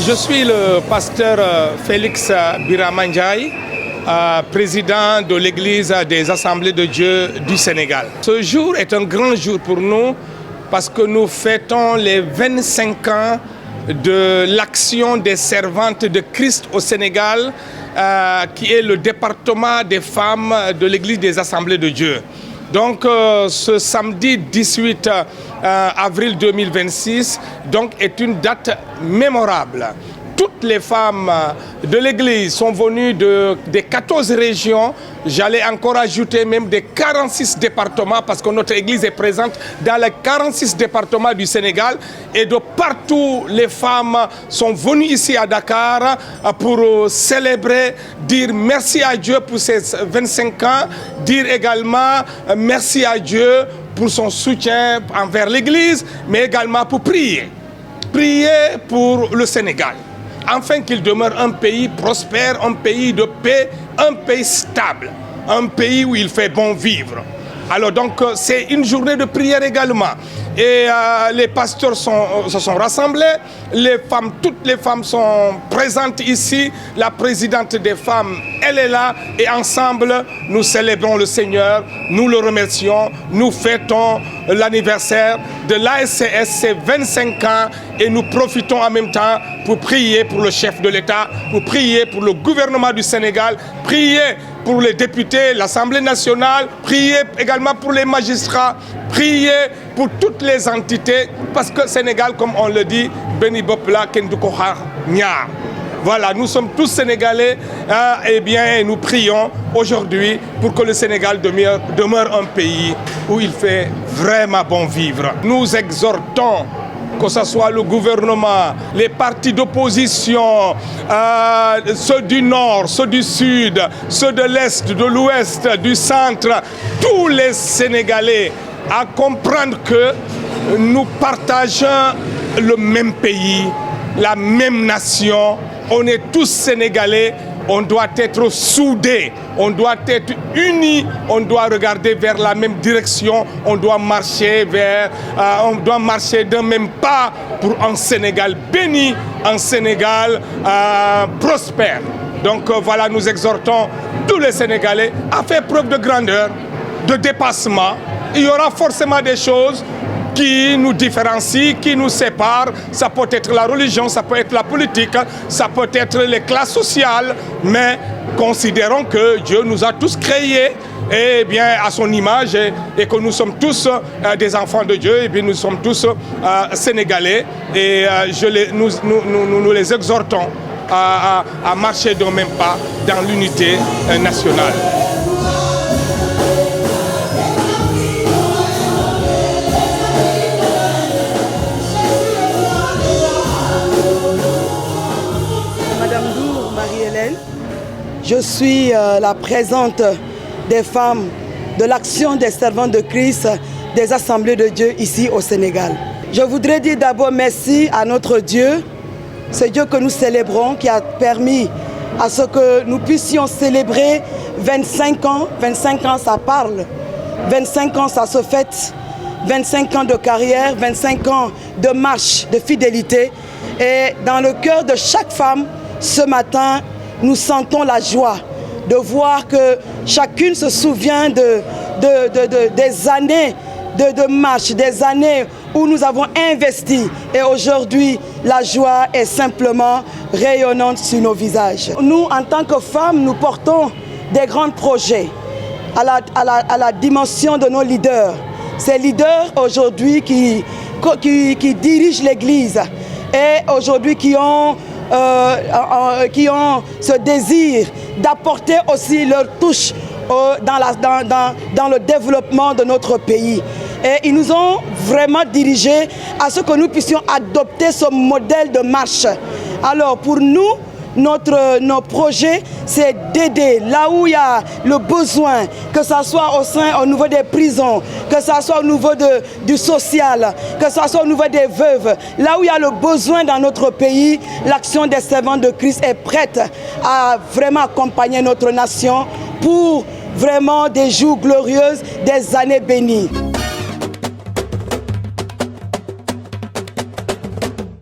Je suis le pasteur Félix Biramandiaye, président de l'Église des Assemblées de Dieu du Sénégal. Ce jour est un grand jour pour nous parce que nous fêtons les 25 ans de l'action des servantes de Christ au Sénégal, qui est le département des femmes de l'Église des Assemblées de Dieu. Donc ce samedi 18 avril 2026 est une date mémorable. Toutes les femmes de l'Église sont venues des 14 régions, j'allais encore ajouter même des 46 départements parce que notre Église est présente dans les 46 départements du Sénégal et de partout les femmes sont venues ici à Dakar pour célébrer, dire merci à Dieu pour ces 25 ans, dire également merci à Dieu pour son soutien envers l'Église, mais également pour prier. Prier pour le Sénégal, afin qu'il demeure un pays prospère, un pays de paix, un pays stable, un pays où il fait bon vivre. Alors donc c'est une journée de prière également. Et les pasteurs se sont rassemblés, toutes les femmes sont présentes ici, la présidente des femmes, elle est là, et ensemble nous célébrons le Seigneur, nous le remercions, nous fêtons l'anniversaire de l'ASCS, c'est 25 ans, et nous profitons en même temps pour prier pour le chef de l'État, pour prier pour le gouvernement du Sénégal, prier pour les députés, l'Assemblée nationale, prier également pour les magistrats, prier pour toutes les entités, parce que Sénégal, comme on le dit, Beni Bopla Kendukoha Nya. Voilà, nous sommes tous Sénégalais, et bien nous prions aujourd'hui pour que le Sénégal demeure un pays où il fait vraiment bon vivre. Nous exhortons que ce soit le gouvernement, les partis d'opposition, ceux du nord, ceux du sud, ceux de l'est, de l'ouest, du centre, tous les Sénégalais à comprendre que nous partageons le même pays, la même nation, on est tous Sénégalais. On doit être soudés, on doit être unis, on doit regarder vers la même direction, on doit marcher d'un même pas pour un Sénégal béni, un Sénégal prospère. Donc voilà, nous exhortons tous les Sénégalais à faire preuve de grandeur, de dépassement. Il y aura forcément des choses qui nous différencient, qui nous séparent. Ça peut être la religion, ça peut être la politique, ça peut être les classes sociales, mais considérons que Dieu nous a tous créés et bien, à son image et que nous sommes tous des enfants de Dieu et bien nous sommes tous sénégalais et nous les exhortons à marcher d'un même pas dans l'unité nationale. Je suis la présidente des femmes de l'action des servantes de Christ des Assemblées de Dieu ici au Sénégal. Je voudrais dire d'abord merci à notre Dieu, ce Dieu que nous célébrons, qui a permis à ce que nous puissions célébrer 25 ans. 25 ans, ça parle. 25 ans, ça se fête. 25 ans de carrière, 25 ans de marche, de fidélité. Et dans le cœur de chaque femme, ce matin, nous sentons la joie de voir que chacune se souvient des années de marche, des années où nous avons investi. Et aujourd'hui, la joie est simplement rayonnante sur nos visages. Nous, en tant que femmes, nous portons des grands projets à la dimension de nos leaders. Ces leaders aujourd'hui qui dirigent l'Église et aujourd'hui qui ont ce désir d'apporter aussi leur touche dans le développement de notre pays. Et ils nous ont vraiment dirigés à ce que nous puissions adopter ce modèle de marche. Alors pour nous, nos projets, c'est d'aider là où il y a le besoin, que ce soit au niveau des prisons, que ce soit au niveau du social, que ce soit au niveau des veuves. Là où il y a le besoin dans notre pays, l'Action des servants de Christ est prête à vraiment accompagner notre nation pour vraiment des jours glorieux, des années bénies.